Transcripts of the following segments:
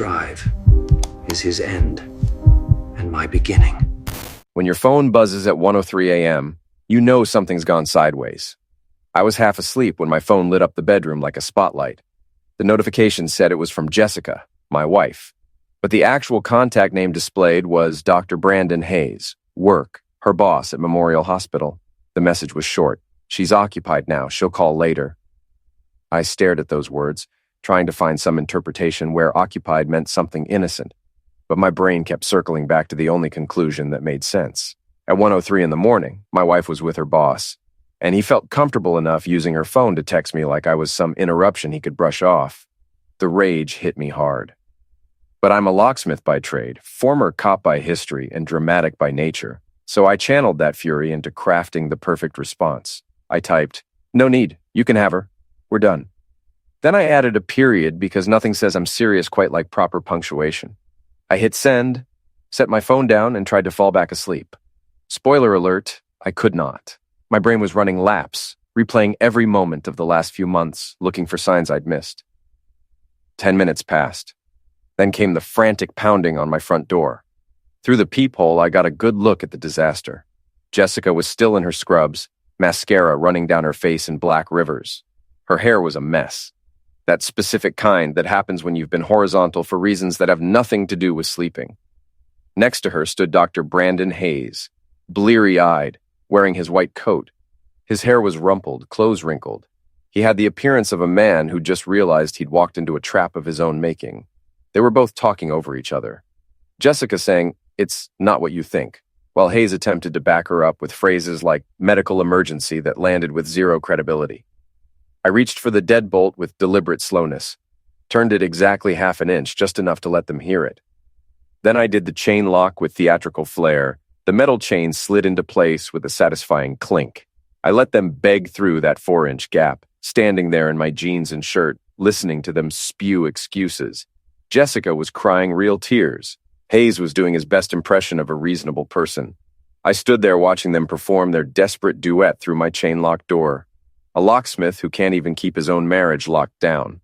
strive is his end and my beginning. When your phone buzzes at 1:03 a.m., you know something's gone sideways. I was half asleep when my phone lit up the bedroom like a spotlight. The notification said it was from Jessica, my wife, but the actual contact name displayed was Dr. Brandon Hayes, work, her boss at Memorial Hospital. The message was short. She's occupied now. She'll call later. I stared at those words, trying to find some interpretation where occupied meant something innocent, but my brain kept circling back to the only conclusion that made sense. At 1:03 in the morning, my wife was with her boss, and he felt comfortable enough using her phone to text me like I was some interruption he could brush off. The rage hit me hard. But I'm a locksmith by trade, former cop by history, and dramatic by nature, so I channeled that fury into crafting the perfect response. I typed, "No need, you can have her. We're done." Then I added a period because nothing says I'm serious quite like proper punctuation. I hit send, set my phone down, and tried to fall back asleep. Spoiler alert, I could not. My brain was running laps, replaying every moment of the last few months, looking for signs I'd missed. 10 minutes passed. Then came the frantic pounding on my front door. Through the peephole, I got a good look at the disaster. Jessica was still in her scrubs, mascara running down her face in black rivers. Her hair was a mess. That specific kind that happens when you've been horizontal for reasons that have nothing to do with sleeping. Next to her stood Dr. Brandon Hayes, bleary-eyed, wearing his white coat. His hair was rumpled, clothes wrinkled. He had the appearance of a man who just realized he'd walked into a trap of his own making. They were both talking over each other. Jessica saying, "It's not what you think," while Hayes attempted to back her up with phrases like medical emergency that landed with zero credibility. I reached for the deadbolt with deliberate slowness, turned it exactly half an inch, just enough to let them hear it. Then I did the chain lock with theatrical flair. The metal chain slid into place with a satisfying clink. I let them beg through that 4-inch gap, standing there in my jeans and shirt, listening to them spew excuses. Jessica was crying real tears. Hayes was doing his best impression of a reasonable person. I stood there watching them perform their desperate duet through my chain-locked door. A locksmith who can't even keep his own marriage locked down.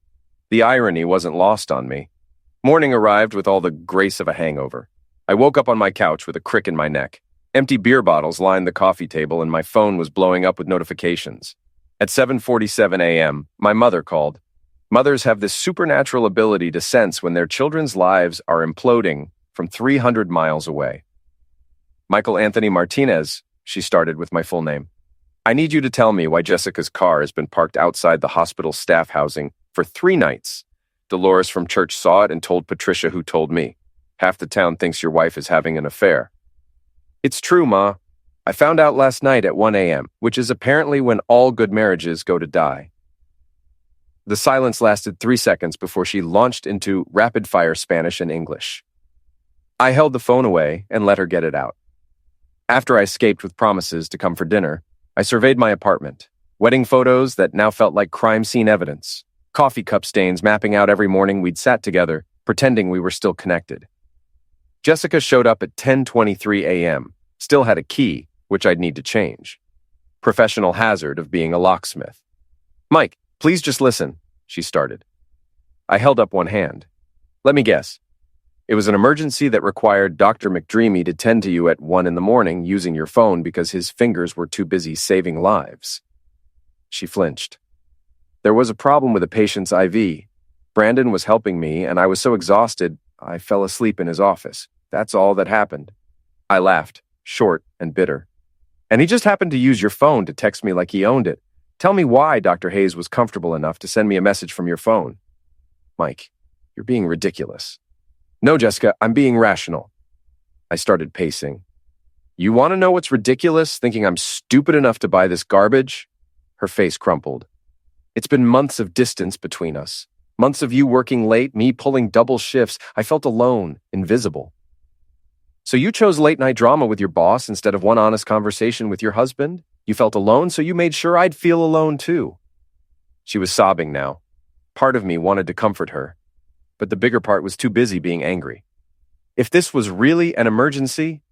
The irony wasn't lost on me. Morning arrived with all the grace of a hangover. I woke up on my couch with a crick in my neck. Empty beer bottles lined the coffee table and my phone was blowing up with notifications. At 7:47 a.m., my mother called. Mothers have this supernatural ability to sense when their children's lives are imploding from 300 miles away. "Michael Anthony Martinez," she started with my full name. "I need you to tell me why Jessica's car has been parked outside the hospital staff housing for 3 nights. Dolores from church saw it and told Patricia, who told me. Half the town thinks your wife is having an affair." "It's true, Ma. I found out last night at 1 a.m., which is apparently when all good marriages go to die." The silence lasted 3 seconds before she launched into rapid-fire Spanish and English. I held the phone away and let her get it out. After I escaped with promises to come for dinner, I surveyed my apartment. Wedding photos that now felt like crime scene evidence. Coffee cup stains mapping out every morning we'd sat together, pretending we were still connected. Jessica showed up at 10:23 a.m., still had a key, which I'd need to change. Professional hazard of being a locksmith. "Mike, please just listen," she started. I held up one hand. "Let me guess. It was an emergency that required Dr. McDreamy to tend to you at 1 in the morning using your phone because his fingers were too busy saving lives." She flinched. "There was a problem with a patient's IV. Brandon was helping me, and I was so exhausted, I fell asleep in his office. That's all that happened." I laughed, short and bitter. "And he just happened to use your phone to text me like he owned it. Tell me why Dr. Hayes was comfortable enough to send me a message from your phone." "Mike, you're being ridiculous." "No, Jessica, I'm being rational." I started pacing. "You want to know what's ridiculous, thinking I'm stupid enough to buy this garbage?" Her face crumpled. "It's been months of distance between us. Months of you working late, me pulling double shifts. I felt alone, invisible. So you chose late-night drama with your boss instead of one honest conversation with your husband? You felt alone, so you made sure I'd feel alone too." She was sobbing now. Part of me wanted to comfort her, but the bigger part was too busy being angry. If this was really an emergency,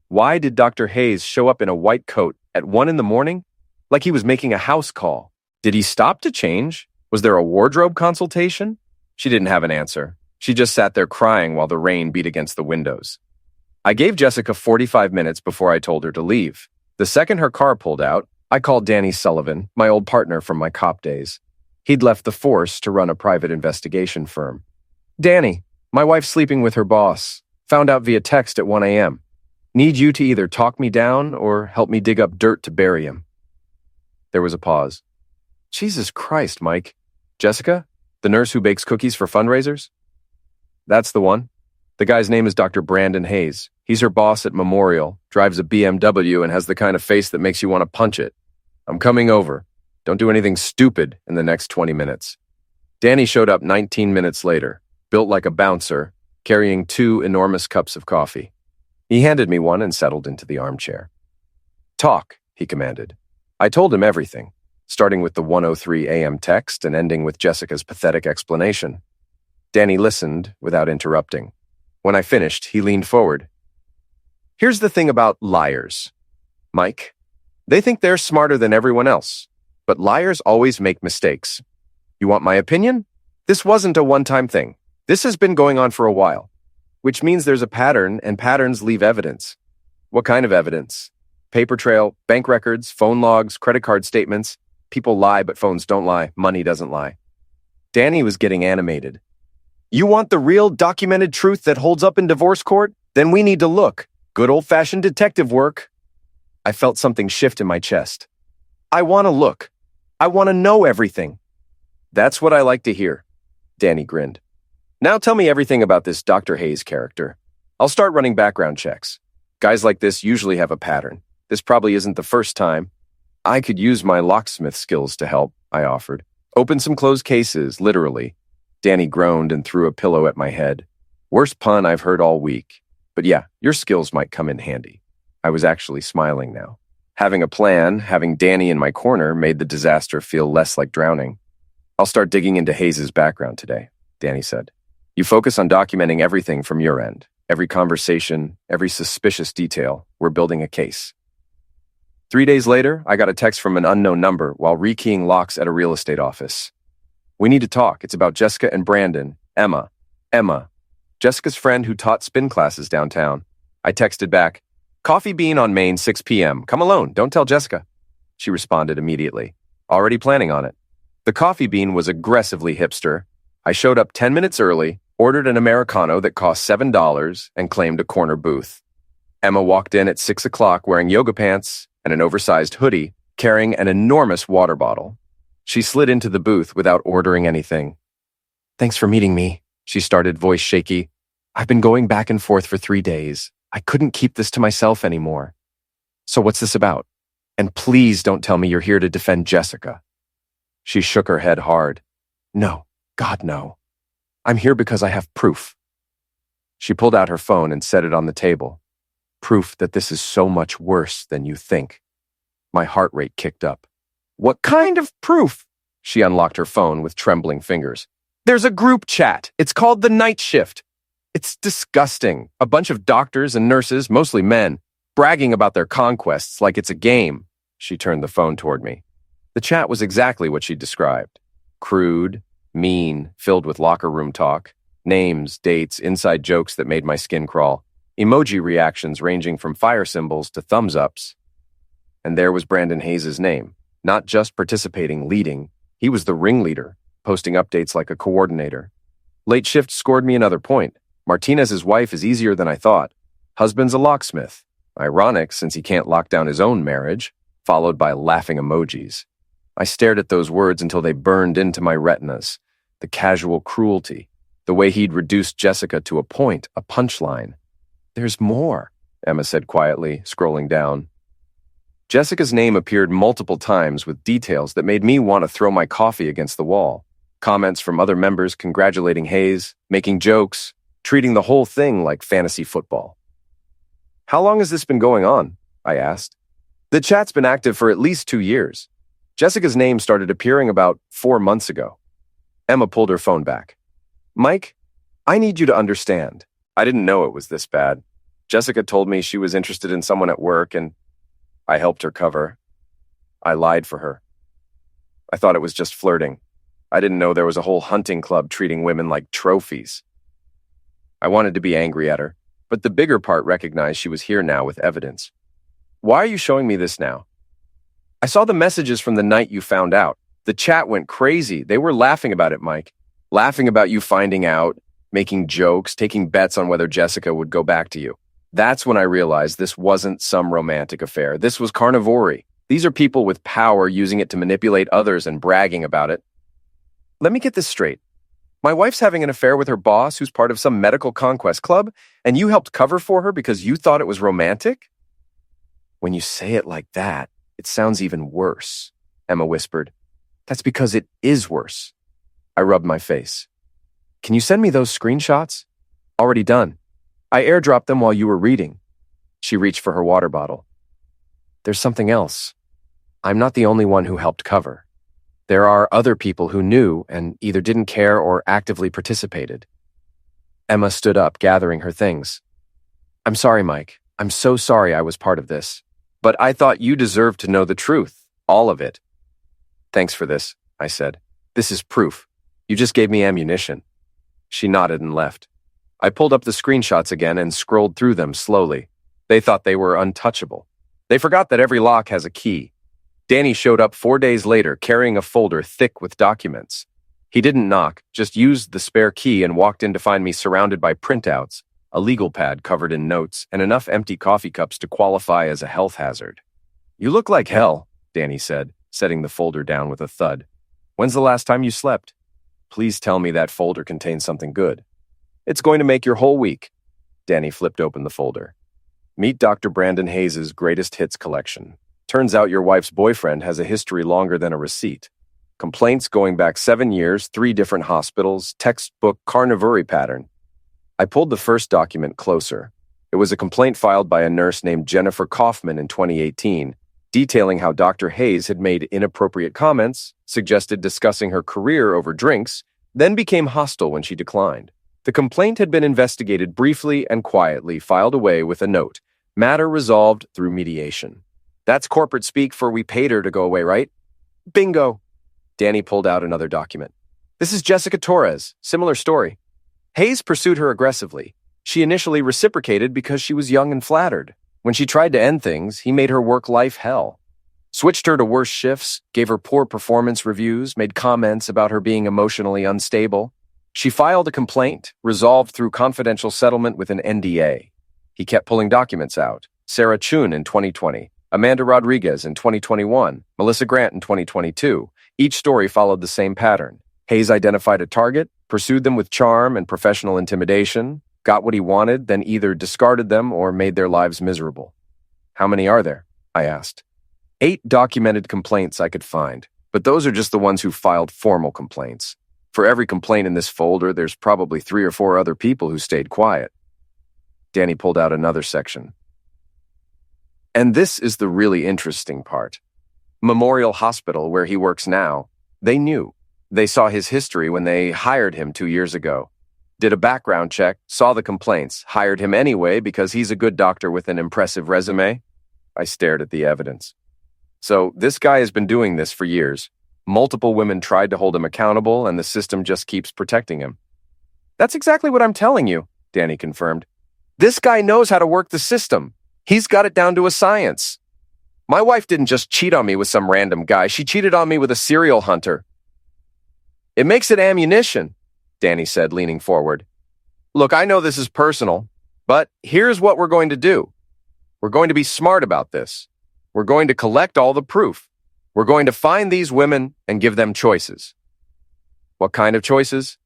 why did Dr. Hayes show up in a white coat at 1 in the morning? Like he was making a house call. Did he stop to change? Was there a wardrobe consultation? She didn't have an answer. She just sat there crying while the rain beat against the windows. I gave Jessica 45 minutes before I told her to leave. The second her car pulled out, I called Danny Sullivan, my old partner from my cop days. He'd left the force to run a private investigation firm. Danny, my wife's sleeping with her boss. Found out via text at 1 a.m. Need you to either talk me down or help me dig up dirt to bury him. There was a pause. Jesus Christ, Mike. Jessica? The nurse who bakes cookies for fundraisers? That's the one. The guy's name is Dr. Brandon Hayes. He's her boss at Memorial, drives a BMW, and has the kind of face that makes you want to punch it. I'm coming over. Don't do anything stupid in the next 20 minutes. Danny showed up 19 minutes later, built like a bouncer, carrying 2 enormous cups of coffee. He handed me one and settled into the armchair. Talk, he commanded. I told him everything, starting with the 1:03 a.m. text and ending with Jessica's pathetic explanation. Danny listened without interrupting. When I finished, he leaned forward. Here's the thing about liars, Mike. They think they're smarter than everyone else, but liars always make mistakes. You want my opinion? This wasn't a one-time thing. This has been going on for a while, which means there's a pattern, and patterns leave evidence. What kind of evidence? Paper trail, bank records, phone logs, credit card statements. People lie, but phones don't lie. Money doesn't lie. Danny was getting animated. You want the real documented truth that holds up in divorce court? Then we need to look. Good old-fashioned detective work. I felt something shift in my chest. I want to look. I want to know everything. That's what I like to hear. Danny grinned. Now tell me everything about this Dr. Hayes character. I'll start running background checks. Guys like this usually have a pattern. This probably isn't the first time. I could use my locksmith skills to help, I offered. Open some closed cases, literally. Danny groaned and threw a pillow at my head. Worst pun I've heard all week. But yeah, your skills might come in handy. I was actually smiling now. Having a plan, having Danny in my corner made the disaster feel less like drowning. I'll start digging into Hayes' background today, Danny said. You focus on documenting everything from your end. Every conversation, every suspicious detail. We're building a case. 3 days later, I got a text from an unknown number while rekeying locks at a real estate office. We need to talk. It's about Jessica and Brandon. Emma, Jessica's friend who taught spin classes downtown. I texted back, Coffee Bean on Main, 6 p.m. Come alone. Don't tell Jessica. She responded immediately. Already planning on it. The Coffee Bean was aggressively hipster. I showed up 10 minutes early, ordered an Americano that cost $7, and claimed a corner booth. Emma walked in at 6 o'clock wearing yoga pants and an oversized hoodie, carrying an enormous water bottle. She slid into the booth without ordering anything. Thanks for meeting me, she started, voice shaky. I've been going back and forth for 3 days. I couldn't keep this to myself anymore. So what's this about? And please don't tell me you're here to defend Jessica. She shook her head hard. No, God, no. I'm here because I have proof. She pulled out her phone and set it on the table. Proof that this is so much worse than you think. My heart rate kicked up. What kind of proof? She unlocked her phone with trembling fingers. There's a group chat. It's called The Night Shift. It's disgusting. A bunch of doctors and nurses, mostly men, bragging about their conquests like it's a game. She turned the phone toward me. The chat was exactly what she described. Crude, mean, filled with locker room talk, names, dates, inside jokes that made my skin crawl, emoji reactions ranging from fire symbols to thumbs ups. And there was Brandon Hayes' name. Not just participating, leading. He was the ringleader, posting updates like a coordinator. Late shift scored me another point. Martinez's wife is easier than I thought. Husband's a locksmith. Ironic since he can't lock down his own marriage, followed by laughing emojis. I stared at those words until they burned into my retinas. The casual cruelty. The way he'd reduced Jessica to a point, a punchline. There's more, Emma said quietly, scrolling down. Jessica's name appeared multiple times with details that made me want to throw my coffee against the wall. Comments from other members congratulating Hayes, making jokes, treating the whole thing like fantasy football. How long has this been going on? I asked. The chat's been active for at least 2 years. Jessica's name started appearing about 4 months ago. Emma pulled her phone back. Mike, I need you to understand. I didn't know it was this bad. Jessica told me she was interested in someone at work, and I helped her cover. I lied for her. I thought it was just flirting. I didn't know there was a whole hunting club treating women like trophies. I wanted to be angry at her, but the bigger part recognized she was here now with evidence. Why are you showing me this now? I saw the messages from the night you found out. The chat went crazy. They were laughing about it, Mike. Laughing about you finding out, making jokes, taking bets on whether Jessica would go back to you. That's when I realized this wasn't some romantic affair. This was carnivory. These are people with power using it to manipulate others and bragging about it. Let me get this straight. My wife's having an affair with her boss who's part of some medical conquest club, and you helped cover for her because you thought it was romantic? When you say it like that, it sounds even worse, Emma whispered. That's because it is worse. I rubbed my face. Can you send me those screenshots? Already done. I airdropped them while you were reading. She reached for her water bottle. There's something else. I'm not the only one who helped cover. There are other people who knew and either didn't care or actively participated. Emma stood up, gathering her things. I'm sorry, Mike. I'm so sorry I was part of this. But I thought you deserved to know the truth, all of it. Thanks for this, I said. This is proof. You just gave me ammunition. She nodded and left. I pulled up the screenshots again and scrolled through them slowly. They thought they were untouchable. They forgot that every lock has a key. Danny showed up 4 days later carrying a folder thick with documents. He didn't knock, just used the spare key and walked in to find me surrounded by printouts, a legal pad covered in notes, and enough empty coffee cups to qualify as a health hazard. You look like hell, Danny said, setting the folder down with a thud. When's the last time you slept? Please tell me that folder contains something good. It's going to make your whole week. Danny flipped open the folder. Meet Dr. Brandon Hayes' greatest hits collection. Turns out your wife's boyfriend has a history longer than a receipt. Complaints going back 7 years, 3 different hospitals, textbook carnivory pattern. I pulled the first document closer. It was a complaint filed by a nurse named Jennifer Kaufman in 2018, detailing how Dr. Hayes had made inappropriate comments, suggested discussing her career over drinks, then became hostile when she declined. The complaint had been investigated briefly and quietly, filed away with a note. Matter resolved through mediation. That's corporate speak for we paid her to go away, right? Bingo! Danny pulled out another document. This is Jessica Torres. Similar story. Hayes pursued her aggressively. She initially reciprocated because she was young and flattered. When she tried to end things, he made her work life hell. Switched her to worse shifts, gave her poor performance reviews, made comments about her being emotionally unstable. She filed a complaint, resolved through confidential settlement with an NDA. He kept pulling documents out. Sarah Chun in 2020, Amanda Rodriguez in 2021, Melissa Grant in 2022. Each story followed the same pattern. Hayes identified a target, pursued them with charm and professional intimidation, got what he wanted, then either discarded them or made their lives miserable. How many are there? I asked. 8 documented complaints I could find, but those are just the ones who filed formal complaints. For every complaint in this folder, there's probably 3 or 4 other people who stayed quiet. Danny pulled out another section. And this is the really interesting part. Memorial Hospital, where he works now, they knew. They saw his history when they hired him 2 years ago. Did a background check, saw the complaints, hired him anyway because he's a good doctor with an impressive resume. I stared at the evidence. So this guy has been doing this for years. Multiple women tried to hold him accountable, and the system just keeps protecting him. That's exactly what I'm telling you, Danny confirmed. This guy knows how to work the system. He's got it down to a science. My wife didn't just cheat on me with some random guy. She cheated on me with a serial hunter. It makes it ammunition, Danny said, leaning forward. Look, I know this is personal, but here's what we're going to do. We're going to be smart about this. We're going to collect all the proof. We're going to find these women and give them choices. What kind of choices?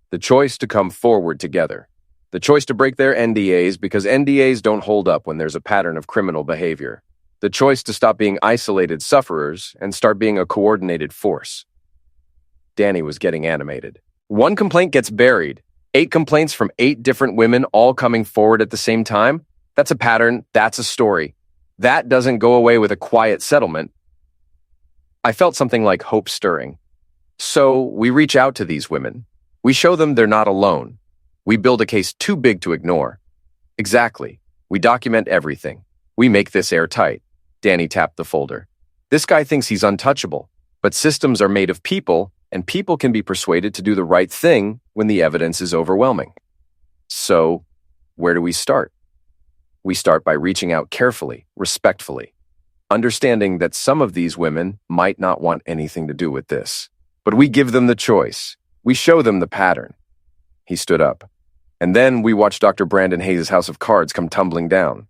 The choice to come forward together. The choice to break their NDAs because NDAs don't hold up when there's a pattern of criminal behavior. The choice to stop being isolated sufferers and start being a coordinated force. Danny was getting animated. 1 complaint gets buried. 8 complaints from 8 different women all coming forward at the same time. That's a pattern. That's a story. That doesn't go away with a quiet settlement. I felt something like hope stirring. So we reach out to these women. We show them they're not alone. We build a case too big to ignore. Exactly. We document everything. We make this airtight. Danny tapped the folder. This guy thinks he's untouchable, but systems are made of people, and people can be persuaded to do the right thing when the evidence is overwhelming. So, where do we start? We start by reaching out carefully, respectfully, understanding that some of these women might not want anything to do with this. But we give them the choice. We show them the pattern. He stood up. And then we watched Dr. Brandon Hayes' house of cards come tumbling down.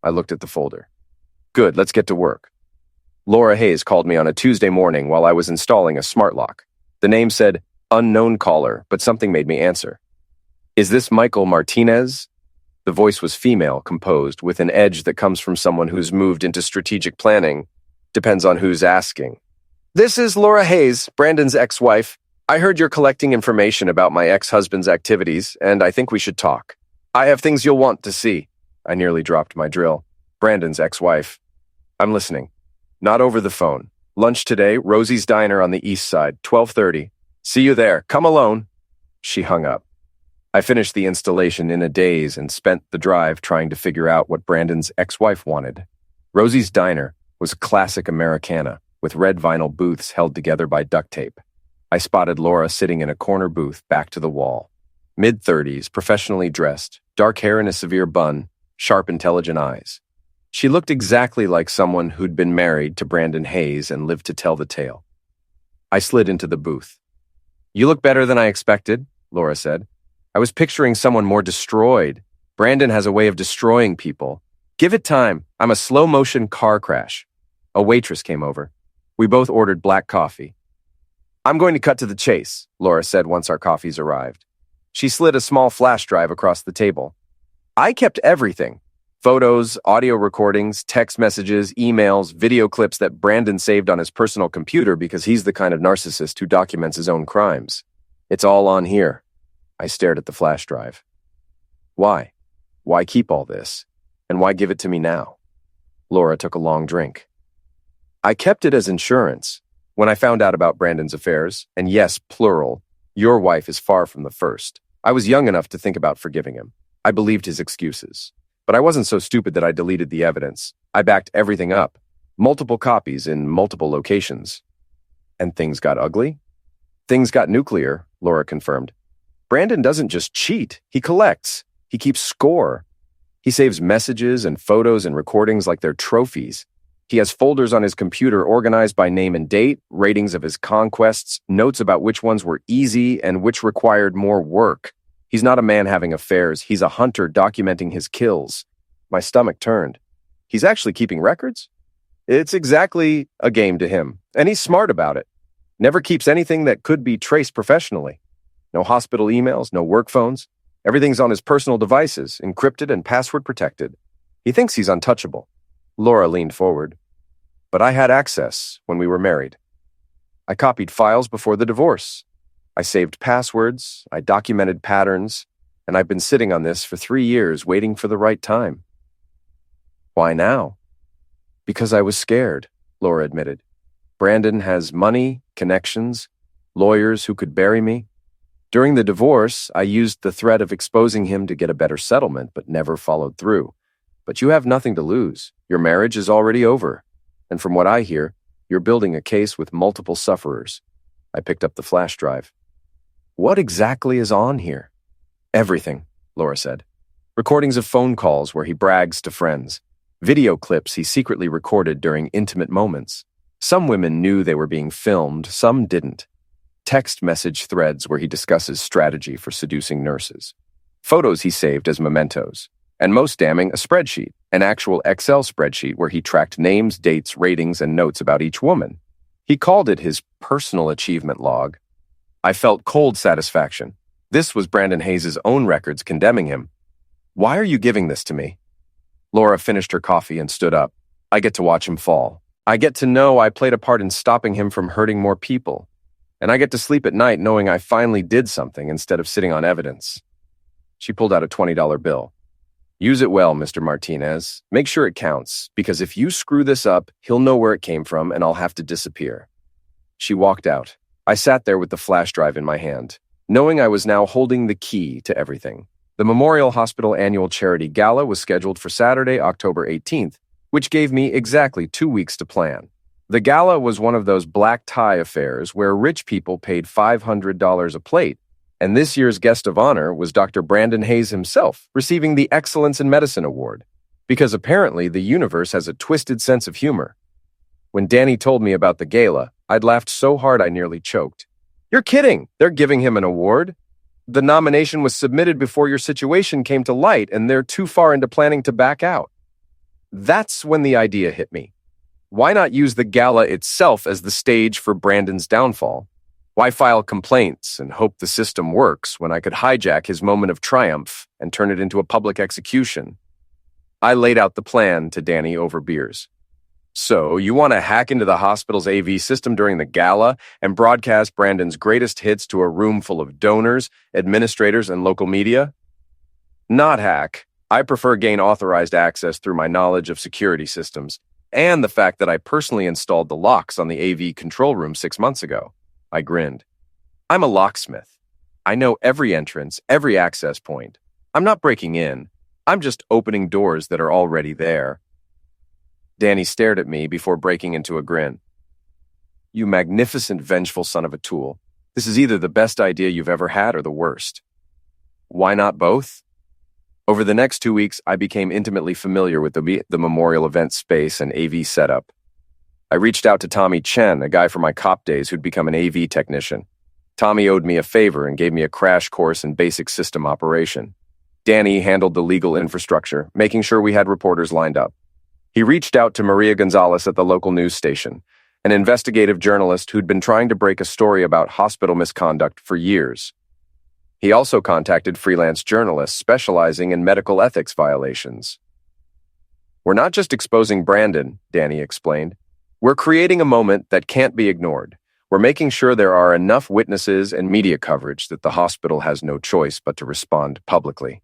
I looked at the folder. Good, let's get to work. Laura Hayes called me on a Tuesday morning while I was installing a smart lock. The name said, unknown caller, but something made me answer. Is this Michael Martinez? The voice was female, composed, with an edge that comes from someone who's moved into strategic planning. Depends on who's asking. This is Laura Hayes, Brandon's ex-wife. I heard you're collecting information about my ex-husband's activities, and I think we should talk. I have things you'll want to see. I nearly dropped my drill. Brandon's ex-wife. I'm listening. Not over the phone. Lunch today, Rosie's Diner on the east side, 12:30. See you there. Come alone. She hung up. I finished the installation in a daze and spent the drive trying to figure out what Brandon's ex-wife wanted. Rosie's Diner was a classic Americana, with red vinyl booths held together by duct tape. I spotted Laura sitting in a corner booth back to the wall. Mid-30s, professionally dressed, dark hair in a severe bun, sharp, intelligent eyes. She looked exactly like someone who'd been married to Brandon Hayes and lived to tell the tale. I slid into the booth. You look better than I expected, Laura said. I was picturing someone more destroyed. Brandon has a way of destroying people. Give it time. I'm a slow-motion car crash. A waitress came over. We both ordered black coffee. I'm going to cut to the chase, Laura said once our coffees arrived. She slid a small flash drive across the table. I kept everything. Photos, audio recordings, text messages, emails, video clips that Brandon saved on his personal computer because he's the kind of narcissist who documents his own crimes. It's all on here. I stared at the flash drive. Why? Why keep all this? And why give it to me now? Laura took a long drink. I kept it as insurance. When I found out about Brandon's affairs, and yes, plural, your wife is far from the first, I was young enough to think about forgiving him. I believed his excuses. But I wasn't so stupid that I deleted the evidence. I backed everything up. Multiple copies in multiple locations. And things got ugly? Things got nuclear, Laura confirmed. Brandon doesn't just cheat, he collects. He keeps score. He saves messages and photos and recordings like they're trophies. He has folders on his computer organized by name and date, ratings of his conquests, notes about which ones were easy and which required more work. He's not a man having affairs, he's a hunter documenting his kills. My stomach turned. He's actually keeping records? It's exactly a game to him, and he's smart about it. Never keeps anything that could be traced professionally. No hospital emails, no work phones. Everything's on his personal devices, encrypted and password protected. He thinks he's untouchable. Laura leaned forward. But I had access when we were married. I copied files before the divorce. I saved passwords, I documented patterns, and I've been sitting on this for 3 years waiting for the right time. Why now? Because I was scared, Laura admitted. Brandon has money, connections, lawyers who could bury me. During the divorce, I used the threat of exposing him to get a better settlement, but never followed through. But you have nothing to lose. Your marriage is already over. And from what I hear, you're building a case with multiple sufferers. I picked up the flash drive. What exactly is on here? Everything, Laura said. Recordings of phone calls where he brags to friends. Video clips he secretly recorded during intimate moments. Some women knew they were being filmed, some didn't. Text message threads where he discusses strategy for seducing nurses. Photos he saved as mementos. And most damning, a spreadsheet, an actual Excel spreadsheet where he tracked names, dates, ratings, and notes about each woman. He called it his personal achievement log. I felt cold satisfaction. This was Brandon Hayes' own records condemning him. Why are you giving this to me? Laura finished her coffee and stood up. I get to watch him fall. I get to know I played a part in stopping him from hurting more people. And I get to sleep at night knowing I finally did something instead of sitting on evidence. She pulled out a $20 bill. Use it well, Mr. Martinez. Make sure it counts, because if you screw this up, he'll know where it came from and I'll have to disappear. She walked out. I sat there with the flash drive in my hand, knowing I was now holding the key to everything. The Memorial Hospital Annual Charity Gala was scheduled for Saturday, October 18th, which gave me exactly 2 weeks to plan. The gala was one of those black tie affairs where rich people paid $500 a plate, And this year's guest of honor was Dr. Brandon Hayes himself, receiving the Excellence in Medicine Award, because apparently the universe has a twisted sense of humor. When Danny told me about the gala, I'd laughed so hard I nearly choked. You're kidding! They're giving him an award? The nomination was submitted before your situation came to light, and they're too far into planning to back out. That's when the idea hit me. Why not use the gala itself as the stage for Brandon's downfall? Why file complaints and hope the system works when I could hijack his moment of triumph and turn it into a public execution? I laid out the plan to Danny over beers. So, you want to hack into the hospital's AV system during the gala and broadcast Brandon's greatest hits to a room full of donors, administrators, and local media? Not hack. I prefer gain authorized access through my knowledge of security systems and the fact that I personally installed the locks on the AV control room 6 months ago. I grinned. I'm a locksmith. I know every entrance, every access point. I'm not breaking in. I'm just opening doors that are already there. Danny stared at me before breaking into a grin. You magnificent, vengeful son of a tool. This is either the best idea you've ever had or the worst. Why not both? Over the next 2 weeks, I became intimately familiar with the memorial event space and AV setup. I reached out to Tommy Chen, a guy from my cop days who'd become an AV technician. Tommy owed me a favor and gave me a crash course in basic system operation. Danny handled the legal infrastructure, making sure we had reporters lined up. He reached out to Maria Gonzalez at the local news station, an investigative journalist who'd been trying to break a story about hospital misconduct for years. He also contacted freelance journalists specializing in medical ethics violations. We're not just exposing Brandon, Danny explained. We're creating a moment that can't be ignored. We're making sure there are enough witnesses and media coverage that the hospital has no choice but to respond publicly.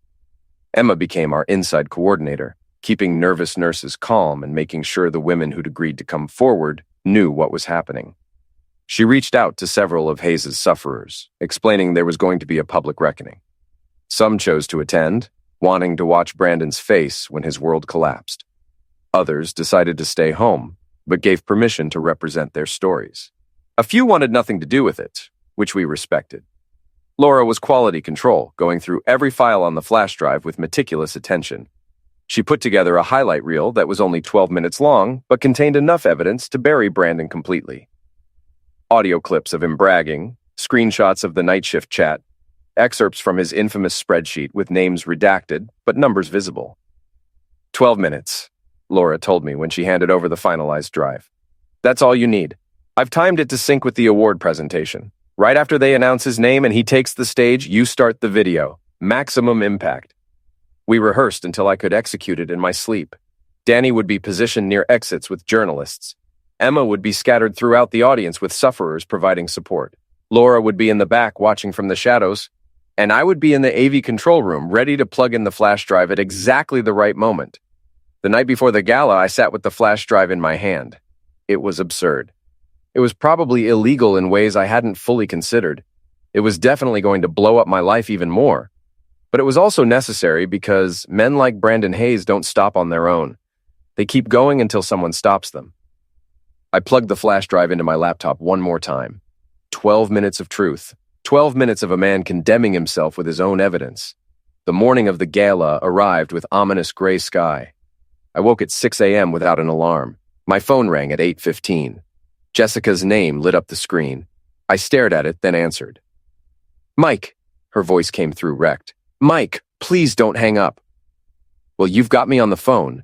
Emma became our inside coordinator, keeping nervous nurses calm and making sure the women who'd agreed to come forward knew what was happening. She reached out to several of Hayes' sufferers, explaining there was going to be a public reckoning. Some chose to attend, wanting to watch Brandon's face when his world collapsed. Others decided to stay home, but gave permission to represent their stories. A few wanted nothing to do with it, which we respected. Laura was quality control, going through every file on the flash drive with meticulous attention. She put together a highlight reel that was only 12 minutes long, but contained enough evidence to bury Brandon completely. Audio clips of him bragging, screenshots of the night shift chat, excerpts from his infamous spreadsheet with names redacted, but numbers visible. 12 minutes, Laura told me when she handed over the finalized drive. That's all you need. I've timed it to sync with the award presentation. Right after they announce his name and he takes the stage, you start the video. Maximum impact. We rehearsed until I could execute it in my sleep. Danny would be positioned near exits with journalists. Emma would be scattered throughout the audience with sufferers providing support. Laura would be in the back watching from the shadows, and I would be in the AV control room ready to plug in the flash drive at exactly the right moment. The night before the gala, I sat with the flash drive in my hand. It was absurd. It was probably illegal in ways I hadn't fully considered. It was definitely going to blow up my life even more. But it was also necessary because men like Brandon Hayes don't stop on their own. They keep going until someone stops them. I plugged the flash drive into my laptop one more time. 12 minutes of truth. 12 minutes of a man condemning himself with his own evidence. The morning of the gala arrived with ominous gray sky. I woke at 6 a.m. without an alarm. My phone rang at 8:15. Jessica's name lit up the screen. I stared at it, then answered. Mike, her voice came through wrecked. Mike, please don't hang up. Well, you've got me on the phone.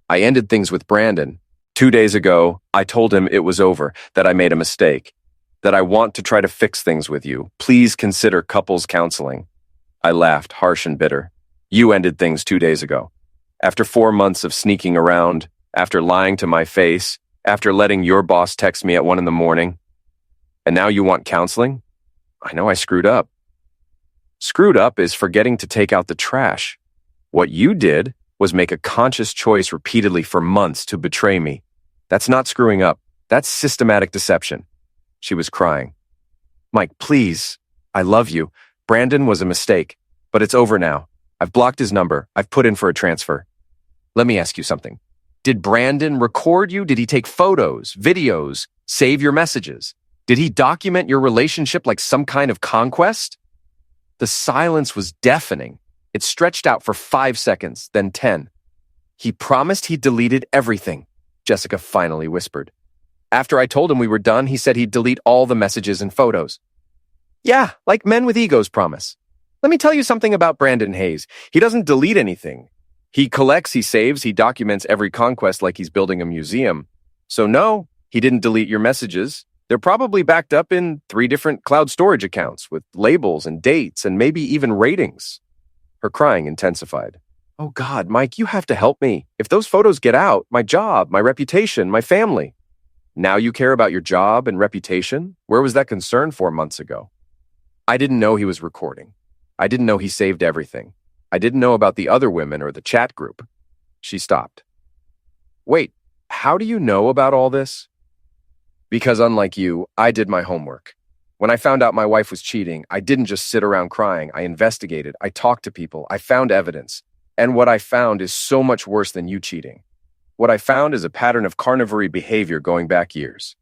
I ended things with Brandon. 2 days ago, I told him it was over, that I made a mistake, that I want to try to fix things with you. Please consider couples counseling. I laughed, harsh and bitter. You ended things 2 days ago. After 4 months of sneaking around, after lying to my face, after letting your boss text me at 1 a.m, and now you want counseling? I know I screwed up. Screwed up is forgetting to take out the trash. What you did was make a conscious choice repeatedly for months to betray me. That's not screwing up. That's systematic deception. She was crying. Mike, please. I love you. Brandon was a mistake, but it's over now. I've blocked his number. I've put in for a transfer. Let me ask you something. Did Brandon record you? Did he take photos, videos, save your messages? Did he document your relationship like some kind of conquest? The silence was deafening. It stretched out for 5 seconds, then 10. "He promised he deleted everything," Jessica finally whispered. "After I told him we were done, he said he'd delete all the messages and photos." "Yeah, like men with egos promise. Let me tell you something about Brandon Hayes. He doesn't delete anything. He collects, he saves, he documents every conquest like he's building a museum. So no, he didn't delete your messages. They're probably backed up in 3 different cloud storage accounts with labels and dates and maybe even ratings." Her crying intensified. "Oh God, Mike, you have to help me. If those photos get out, my job, my reputation, my family." "Now you care about your job and reputation? Where was that concern 4 months ago?" "I didn't know he was recording. I didn't know he saved everything. I didn't know about the other women or the chat group." She stopped. "Wait, how do you know about all this?" "Because unlike you, I did my homework. When I found out my wife was cheating, I didn't just sit around crying. I investigated. I talked to people. I found evidence. And what I found is so much worse than you cheating. What I found is a pattern of carnivory behavior going back years.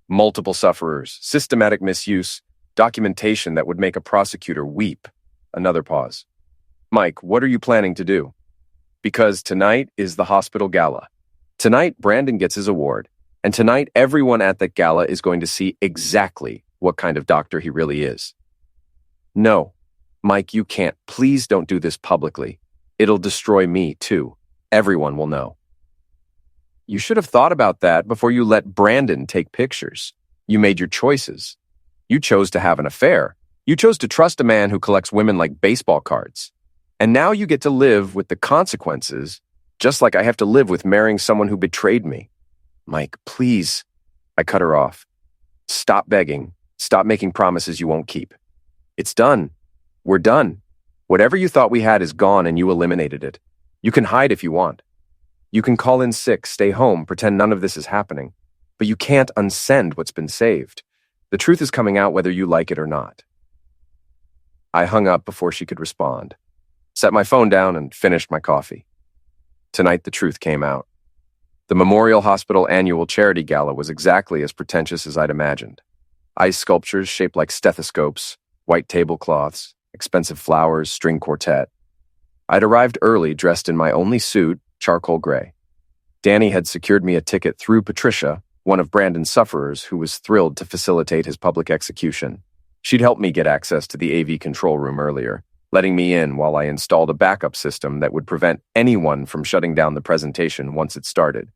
Multiple sufferers, systematic misuse, documentation that would make a prosecutor weep." Another pause. "Mike, what are you planning to do?" "Because tonight is the hospital gala. Tonight, Brandon gets his award. And tonight, everyone at that gala is going to see exactly what kind of doctor he really is." "No, Mike, you can't. Please don't do this publicly. It'll destroy me, too. Everyone will know." "You should have thought about that before you let Brandon take pictures. You made your choices. You chose to have an affair. You chose to trust a man who collects women like baseball cards. And now you get to live with the consequences, just like I have to live with marrying someone who betrayed me." "Mike, please." I cut her off. "Stop begging. Stop making promises you won't keep. It's done. We're done. Whatever you thought we had is gone and you eliminated it. You can hide if you want. You can call in sick, stay home, pretend none of this is happening. But you can't unsend what's been saved. The truth is coming out whether you like it or not." I hung up before she could respond, set my phone down, and finished my coffee. Tonight, the truth came out. The Memorial Hospital annual charity gala was exactly as pretentious as I'd imagined. Ice sculptures shaped like stethoscopes, white tablecloths, expensive flowers, string quartet. I'd arrived early, dressed in my only suit, charcoal gray. Danny had secured me a ticket through Patricia, one of Brandon's sufferers, who was thrilled to facilitate his public execution. She'd helped me get access to the AV control room earlier, letting me in while I installed a backup system that would prevent anyone from shutting down the presentation once it started.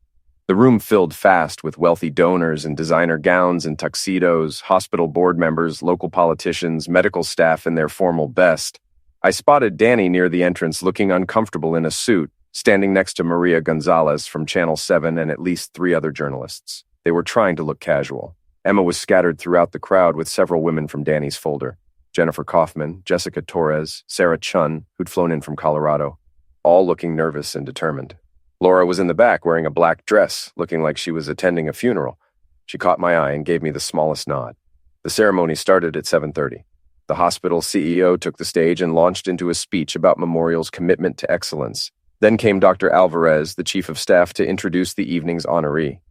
The room filled fast with wealthy donors in designer gowns and tuxedos, hospital board members, local politicians, medical staff in their formal best. I spotted Danny near the entrance looking uncomfortable in a suit, standing next to Maria Gonzalez from Channel 7 and at least 3 other journalists. They were trying to look casual. Emma was scattered throughout the crowd with several women from Danny's folder. Jennifer Kaufman, Jessica Torres, Sarah Chun, who'd flown in from Colorado, all looking nervous and determined. Laura was in the back wearing a black dress, looking like she was attending a funeral. She caught my eye and gave me the smallest nod. The ceremony started at 7:30. The hospital CEO took the stage and launched into a speech about Memorial's commitment to excellence. Then came Dr. Alvarez, the chief of staff, to introduce the evening's honoree.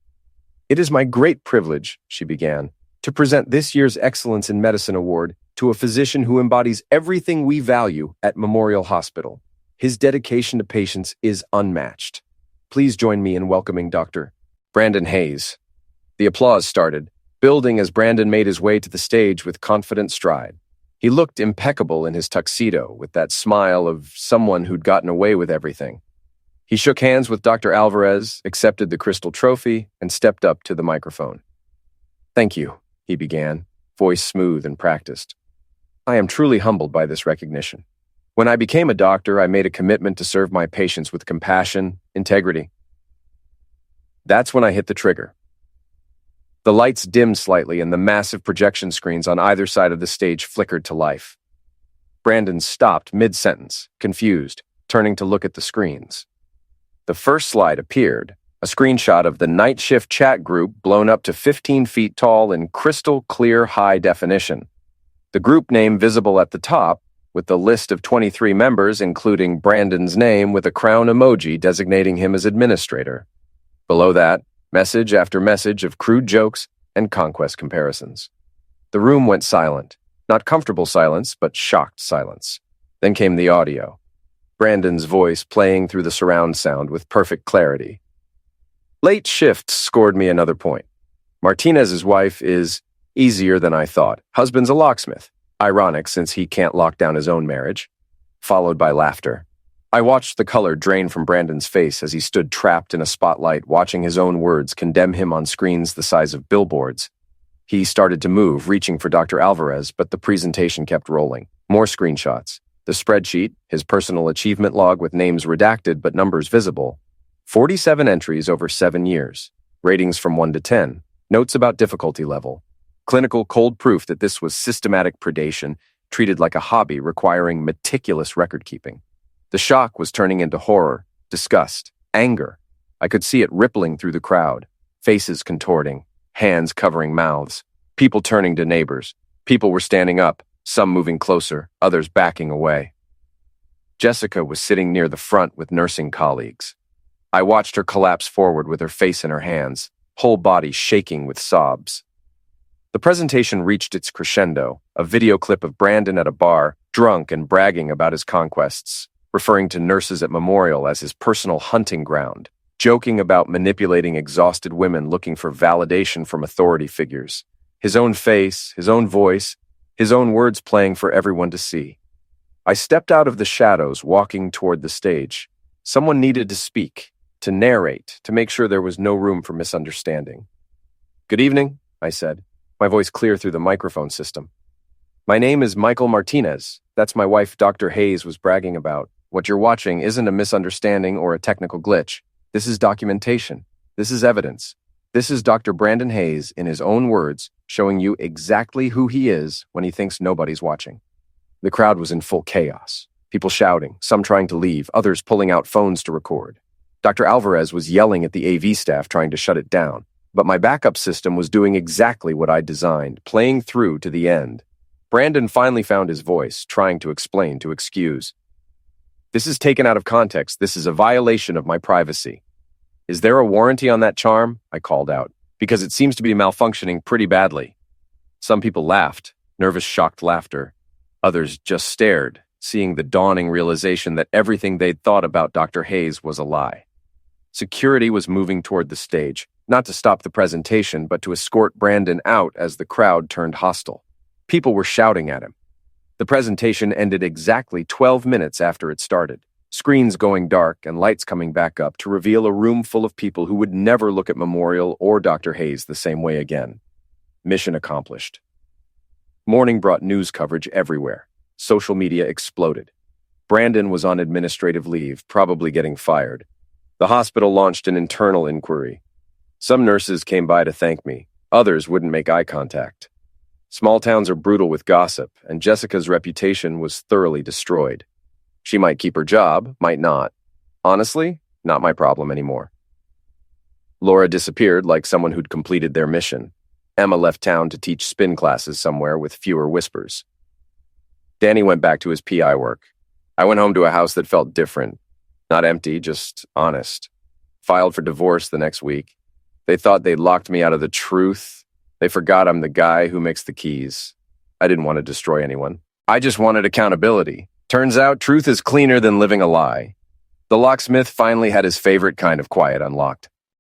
"It is my great privilege," she began, "to present this year's Excellence in Medicine Award to a physician who embodies everything we value at Memorial Hospital. His dedication to patients is unmatched. Please join me in welcoming Dr. Brandon Hayes." The applause started, building as Brandon made his way to the stage with confident stride. He looked impeccable in his tuxedo, with that smile of someone who'd gotten away with everything. He shook hands with Dr. Alvarez, accepted the crystal trophy, and stepped up to the microphone. "Thank you," he began, voice smooth and practiced. "I am truly humbled by this recognition. When I became a doctor, I made a commitment to serve my patients with compassion, integrity." That's when I hit the trigger. The lights dimmed slightly and the massive projection screens on either side of the stage flickered to life. Brandon stopped mid-sentence, confused, turning to look at the screens. The first slide appeared, a screenshot of the night shift chat group blown up to 15 feet tall in crystal clear high definition. The group name visible at the top, with the list of 23 members including Brandon's name with a crown emoji designating him as administrator. Below that, message after message of crude jokes and conquest comparisons. The room went silent, Not comfortable silence, but shocked silence. Then came the audio. Brandon's voice playing through the surround sound with perfect clarity. Late shifts scored me another point. Martinez's wife is easier than I thought. Husband's a locksmith. Ironic since he can't lock down his own marriage. Followed by laughter. I watched the color drain from Brandon's face as he stood trapped in a spotlight, watching his own words condemn him on screens the size of billboards. He started to move, reaching for Dr. Alvarez, but the presentation kept rolling. More screenshots. The spreadsheet, his personal achievement log with names redacted but numbers visible. 47 entries over 7 years. Ratings from 1 to 10. Notes about difficulty level. Clinical cold proof that this was systematic predation, treated like a hobby requiring meticulous record-keeping. The shock was turning into horror, disgust, anger. I could see it rippling through the crowd, faces contorting, hands covering mouths, people turning to neighbors. People were standing up, some moving closer, others backing away. Jessica was sitting near the front with nursing colleagues. I watched her collapse forward with her face in her hands, whole body shaking with sobs. The presentation reached its crescendo, a video clip of Brandon at a bar, drunk and bragging about his conquests, referring to nurses at Memorial as his personal hunting ground, joking about manipulating exhausted women looking for validation from authority figures. His own face, his own voice, his own words playing for everyone to see. I stepped out of the shadows, walking toward the stage. Someone needed to speak, to narrate, to make sure there was no room for misunderstanding. "Good evening," I said, my voice clear through the microphone system. "My name is Michael Martinez. That's my wife, Dr. Hayes, was bragging about. What you're watching isn't a misunderstanding or a technical glitch. This is documentation. This is evidence. This is Dr. Brandon Hayes, in his own words, showing you exactly who he is when he thinks nobody's watching." The crowd was in full chaos. People shouting, some trying to leave, others pulling out phones to record. Dr. Alvarez was yelling at the AV staff trying to shut it down, but my backup system was doing exactly what I designed, playing through to the end. Brandon finally found his voice, trying to explain, to excuse. "This is taken out of context. This is a violation of my privacy." "Is there a warranty on that charm?" I called out, because it seems to be malfunctioning pretty badly. Some people laughed, nervous, shocked laughter. Others just stared, seeing the dawning realization that everything they'd thought about Dr. Hayes was a lie. Security was moving toward the stage, not to stop the presentation, but to escort Brandon out as the crowd turned hostile. People were shouting at him. The presentation ended exactly 12 minutes after it started, screens going dark and lights coming back up to reveal a room full of people who would never look at Memorial or Dr. Hayes the same way again. Mission accomplished. Morning brought news coverage everywhere. Social media exploded. Brandon was on administrative leave, probably getting fired. The hospital launched an internal inquiry. Some nurses came by to thank me. Others wouldn't make eye contact. Small towns are brutal with gossip, and Jessica's reputation was thoroughly destroyed. She might keep her job, might not. Honestly, not my problem anymore. Laura disappeared like someone who'd completed their mission. Emma left town to teach spin classes somewhere with fewer whispers. Danny went back to his PI work. I went home to a house that felt different. Not empty, just honest. Filed for divorce the next week. They thought they'd locked me out of the truth. They forgot I'm the guy who makes the keys. I didn't want to destroy anyone. I just wanted accountability. Turns out truth is cleaner than living a lie. The locksmith finally had his favorite kind of quiet unlocked.